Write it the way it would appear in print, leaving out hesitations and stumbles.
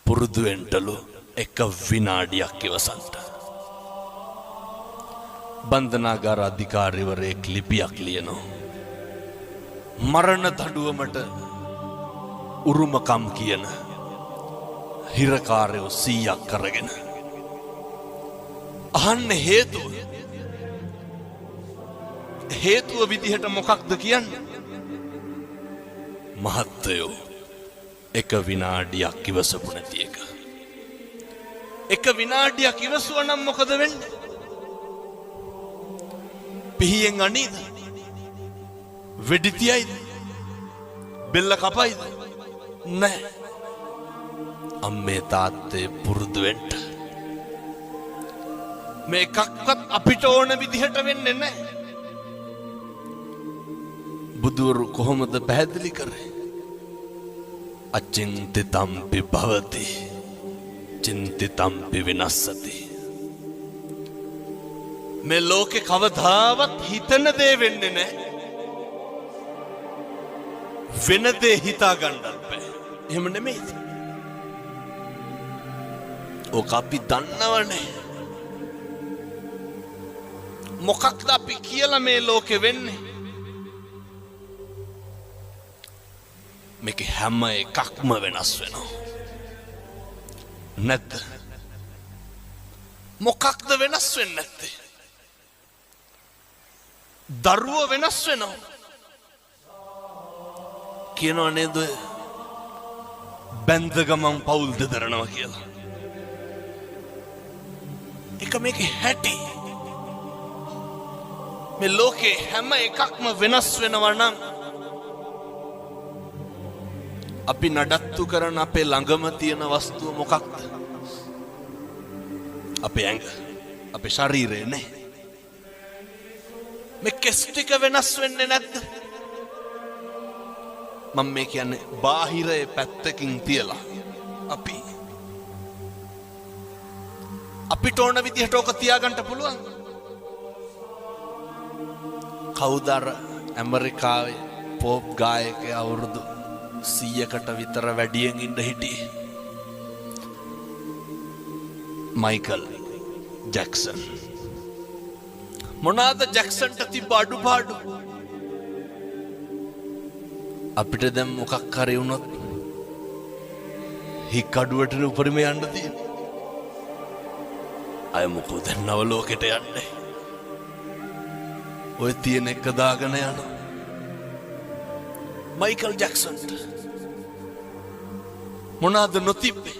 පුරුදු වෙන්නලු එක විනාඩියක් ඉවසන්ට. බන්ධනාගාර අධිකාරිවරයෙක් ලිපියක් ලියනවා. මරණ දඬුවමට උරුමකම් කියන හිරකාරයෝ 100ක් කරගෙන අහන්න හේතුව විදිහට මොකක්ද කියන්නේ? මහත්තයෝ එක විනාඩියක් ඉවසපු නැති එක. එක විනාඩියක් ඉවසුවා නම් මොකද වෙන්නේ? පිහියෙන් අනීද? වෙඩි තියයිද? බෙල්ල කපයිද? නැහැ. අම්මේ තාත්තේ පුරුදු වෙන්න. මේකක්වත් අපිට ඕන විදිහට වෙන්නේ නැහැ. බුදුවරු කොහොමද පැහැදිලි කරේ? අචින්තිතම්පි භවති චින්තිතම්පි විනස්සති. මේ ලෝකේ කවදාවත් හිතන දේ වෙන්නේ නැහැ. වෙන දේ හිතා ගන්නත් බෑ. එහෙම නෙමෙයිද? ඕක අපි දන්නවනේ. මොකක්ද අපි කියලා මේ ලෝකෙ වෙන්නේ? මේක හැම එකක්ම වෙනස් වෙනවා. නැත්ද? මොකක්ද වෙනස් වෙන්නේ නැත්තේ? දරුවෝ වෙනස් වෙනවා. කියනවා නේද? බැඳ ගමන් පවුල් දෙදරනවා කියලා. ඒක මේකේ හැටි. මේ ලෝකේ හැම එකක්ම වෙනස් වෙනවා නම් අපි නඩත්තු කරන අපේ ළඟම තියෙන වස්තුව මොකක්ද? අපේ ඇඟ, අපේ ශරීරය නේ. මේ කෙස් ටික වෙනස් වෙන්නේ නැද්ද? මම මේ කියන්නේ බාහිරයේ පැත්තකින් තියලා අපිට ඕන විදිහට ඕක තියාගන්න පුළුවන්. කවුද අර ඇමරිකාවේ පොප් ගායකයා අවුරුදු 100කට විතර වැඩියෙන් ඉඳ හිටියේ? Michael Jackson. මොනවාද ජැක්සන්ට තිබ්බ අඩුපාඩු? අපිට දැන් මොකක් හරි වුණොත් හික් අඩුවට උපරිම යන්න තියෙන්නේ. අය මොකෝ දැන් නව ලෝකෙට යන්නේ. ඔය තියෙන එක දාගෙන යනවා. මයිකල් ජැක්සන්ට මොනවාද නොතිබ්බේ?